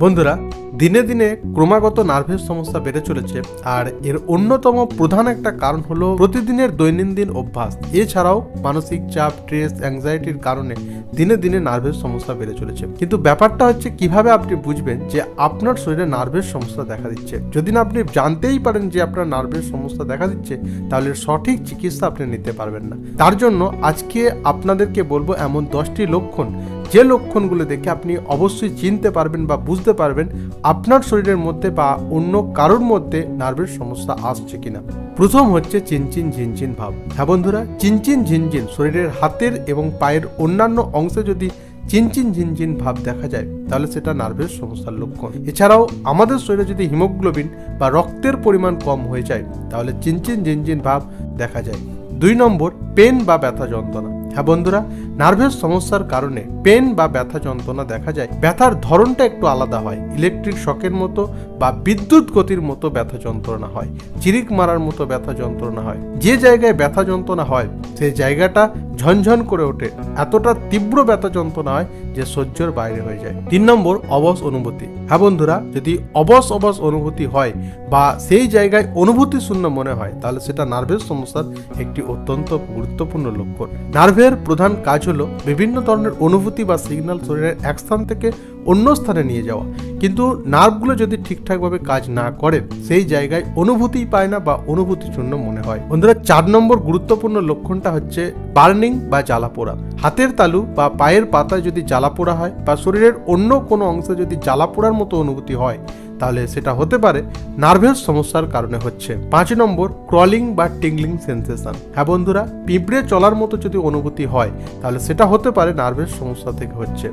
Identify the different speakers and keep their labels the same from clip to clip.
Speaker 1: বন্ধুরা, দিনে দিনে ক্রমাগত নার্ভের সমস্যা বেড়ে চলেছে। আর এর অন্যতম প্রধান একটা কারণ হলো প্রতিদিনের দৈনন্দিন অভ্যাস। এছাড়াও মানসিক চাপ, স্ট্রেস, অ্যাংজাইটির কারণে দিনে দিনে নার্ভের সমস্যা বেড়ে চলেছে। কিন্তু ব্যাপারটা হচ্ছে কিভাবে আপনি বুঝবেন যে আপনার শরীরে নার্ভের সমস্যা দেখা দিচ্ছে। যদি না আপনি জানতেই পারেন যে আপনার নার্ভের সমস্যা দেখা দিচ্ছে, তাহলে সঠিক চিকিৎসা আপনি নিতে পারবেন না। তার জন্য আজকে আপনাদেরকে বলবো এমন 10টি লক্ষণ, যে লক্ষণগুলো দেখে আপনি অবশ্যই চিনতে পারবেন বা বুঝতে পারবেন আপনার শরীরের মধ্যে বা অন্য কারোর মধ্যে নার্ভের সমস্যা আসছে কিনা। প্রথম হচ্ছে চিনচিন ঝিনঝিন ভাব। হ্যাঁ বন্ধুরা, চিনচিন ঝিনঝিন শরীরের হাতের এবং পায়ের অন্যান্য অংশে যদি চিনচিন ঝিনঝিন ভাব দেখা যায়, তাহলে সেটা নার্ভের সমস্যার লক্ষণ। এছাড়াও আমাদের শরীরে যদি হিমোগ্লোবিন বা রক্তের পরিমাণ কম হয়ে যায়, তাহলে চিনচিন ঝিনঝিন ভাব দেখা যায়। 2 নম্বর, পেন বা ব্যথা যন্ত্রণা। হ্যাঁ বন্ধুরা, নার্ভের সমস্যার কারণে পেন বা ব্যথা যন্ত্রণা দেখা যায়। ব্যথার ধরনটা একটু আলাদা হয়, ইলেকট্রিক শকের মতো বা বিদ্যুৎ গতির মতো ব্যথা যন্ত্রণা হয়, চিরিক মারার মতো ব্যথা যন্ত্রণা হয়। যে জায়গায় ব্যথা যন্ত্রণা হয় সেই জায়গাটা ঝনঝন করে ওঠে, এতটা তীব্র ব্যথা যন্ত্রণা হয় যে সহ্যের বাইরে হয়ে যায়। 3 নম্বর, অবশ অনুভূতি। হ্যাঁ বন্ধুরা, যদি অবশ অনুভূতি হয় বা সেই জায়গায় অনুভূতি শূন্য মনে হয়, তাহলে সেটা নার্ভের সমস্যার একটি অত্যন্ত গুরুত্বপূর্ণ লক্ষণ। নার্ভের প্রধান কাজ হলো বিভিন্ন ধরনের অনুভূতি বা সিগন্যাল শরীরের এক স্থান থেকে অন্য স্থানে নিয়ে যাওয়া। কিন্তু নার্ভগুলো যদি ঠিকঠাকভাবে কাজ না করে, সেই জায়গায় অনুভূতিই পায় না বা অনুভূতি শূন্য মনে হয়। বন্ধুরা, 4 নম্বর গুরুত্বপূর্ণ লক্ষণটা হচ্ছে বার্নিং বা জ্বালা পোড়া। হাতের তালু বা পায়ের পাতায় যদি জ্বালা পোড়া হয় বা শরীরের অন্য কোনো অংশে যদি জ্বালা পোড়ার মতো অনুভূতি হয়, তাহলে সেটা হতে পারে নার্ভের সমস্যার কারণে হচ্ছে। 5 নম্বর, ক্রলিং বা টিংলিং সেন্সেশন। হ্যাঁ বন্ধুরা, পিঁপড়ে চলার মতো যদি অনুভূতি হয়, তাহলে সেটা হতে পারে নার্ভের সমস্যা থেকে হচ্ছে।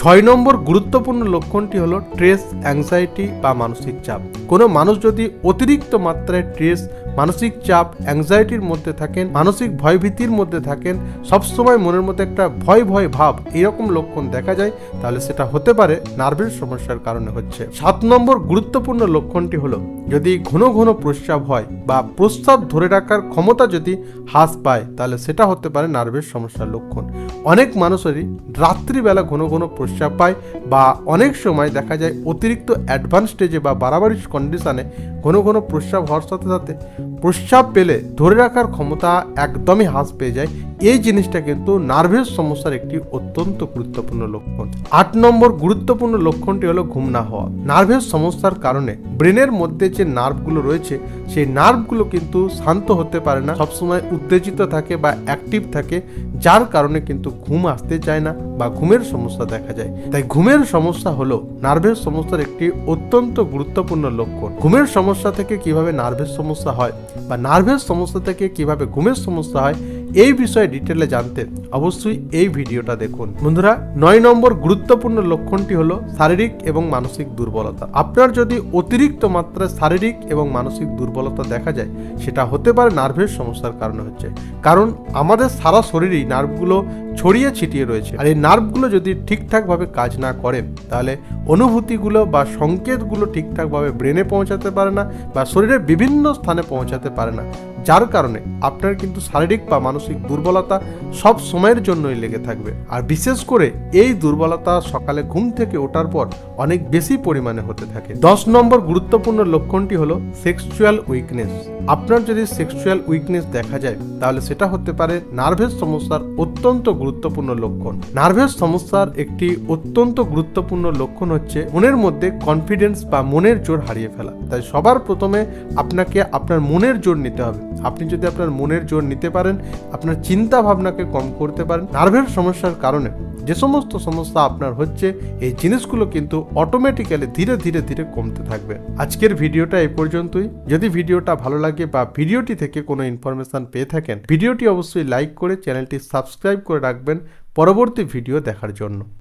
Speaker 1: 6 নম্বর গুরুত্বপূর্ণ লক্ষণটি হলো স্ট্রেস, অ্যাংজাইটি বা মানসিক চাপ। কোনো মানুষ যদি অতিরিক্ত মাত্রায় স্ট্রেস, মানসিক চাপ, অ্যাংজাইটির মধ্যে থাকেন, মানসিক ভয়ভীতির মধ্যে থাকেন, সবসময় মনের মধ্যে একটা ভয় ভয় ভাব, এরকম লক্ষণ দেখা যায়, তাহলে সেটা হতে পারে নার্ভের সমস্যার কারণে হচ্ছে। 7 নম্বর গুরুত্বপূর্ণ লক্ষণটি হলো যদি ঘন ঘন প্রস্রাব হয় বা প্রস্রাব ধরে রাখার ক্ষমতা যদি হ্রাস পায়, তাহলে সেটা হতে পারে নার্ভের সমস্যার লক্ষণ। অনেক মানুষেরই রাত্রিবেলা ঘন ঘন প্রস্রাব পায় বা অনেক সময় দেখা যায় অতিরিক্ত অ্যাডভান্স স্টেজে বা বাড়াবাড়ি কন্ডিশনে ঘন ঘন প্রস্রাব হওয়ার সাথে সাথে প্রস্রাব পেলে ধরে রাখার ক্ষমতা একদমই হ্রাস পেয়ে যায়। এই জিনিসটা কিন্তু নার্ভের সমস্যার একটি অত্যন্ত গুরুত্বপূর্ণ লক্ষণ। 8 নম্বর গুরুত্বপূর্ণ লক্ষণটি হলো ঘুম না হওয়া। নার্ভের সমস্যার কারণে ব্রেনের মধ্যে যে নার্ভগুলো রয়েছে, সেই নার্ভগুলো কিন্তু শান্ত হতে পারে না, সবসময় উত্তেজিত থাকে বা অ্যাক্টিভ থাকে, যার কারণে কিন্তু ঘুম আসতে চায় না বা ঘুমের সমস্যা দেখা যায়। তাই ঘুমের সমস্যা হলো নার্ভের সমস্যার একটি অত্যন্ত গুরুত্বপূর্ণ লক্ষণ। ঘুমের সমস্যা থেকে কিভাবে নার্ভের সমস্যা হয় বা নার্ভের সমস্যা থেকে কিভাবে ঘুমের সমস্যা হয়, এই বিষয়ে ডিটেলে জানতে অবশ্যই এই ভিডিওটা দেখুন। বন্ধুরা, 9 নম্বর গুরুত্বপূর্ণ লক্ষণটি হলো শারীরিক এবং মানসিক দুর্বলতা। আপনার যদি অতিরিক্ত মাত্রায় শারীরিক এবং মানসিক দুর্বলতা দেখা যায়, সেটা হতে পারে নার্ভের সমস্যার কারণে হচ্ছে। কারণ আমাদের সারা শরীরেই নার্ভগুলো ছড়িয়ে ছিটিয়ে রয়েছে, আর এই নার্ভগুলো যদি ঠিকঠাকভাবে কাজ না করে, তাহলে অনুভূতিগুলো বা সংকেতগুলো ঠিকঠাকভাবে ব্রেনে পৌঁছাতে পারে না বা শরীরের বিভিন্ন স্থানে পৌঁছাতে পারে না, যার কারণে আপনার কিন্তু শারীরিক বা মানসিক দুর্বলতা সব সময়ের জন্যই লেগে থাকবে। আর বিশেষ করে এই দুর্বলতা সকালে ঘুম থেকে ওঠার পর অনেক বেশি পরিমাণে হতে থাকে। 10 নম্বর গুরুত্বপূর্ণ লক্ষণটি হলো সেক্সুয়াল উইকনেস। আপনার যদি সেক্সুয়াল উইকনেস দেখা যায়, তাহলে সেটা হতে পারে নার্ভের সমস্যার অত্যন্ত গুরুত্বপূর্ণ লক্ষণ। নার্ভের সমস্যার একটি অত্যন্ত গুরুত্বপূর্ণ লক্ষণ হচ্ছে মনের মধ্যে কনফিডেন্স বা মনের জোর হারিয়ে ফেলা। তাই সবার প্রথমে আপনাকে আপনার মনের জোর নিতে হবে। আপনি যদি আপনার মনের জোর নিতে পারেন, আপনার চিন্তা ভাবনাকে কম করতে পারেন, নার্ভের সমস্যার কারণে যে সমস্ত সমস্যা আপনার হচ্ছে, এই জিনিসগুলো কিন্তু অটোমেটিক্যালি ধীরে ধীরে ধীরে কমতে থাকবে। আজকের ভিডিওটা এই পর্যন্তই। যদি ভিডিওটা ভালো লাগে বা ভিডিওটি থেকে কোনো ইনফরমেশন পেয়ে থাকেন, ভিডিওটি অবশ্যই লাইক করে চ্যানেলটি সাবস্ক্রাইব করে রাখবেন পরবর্তী ভিডিও দেখার জন্য।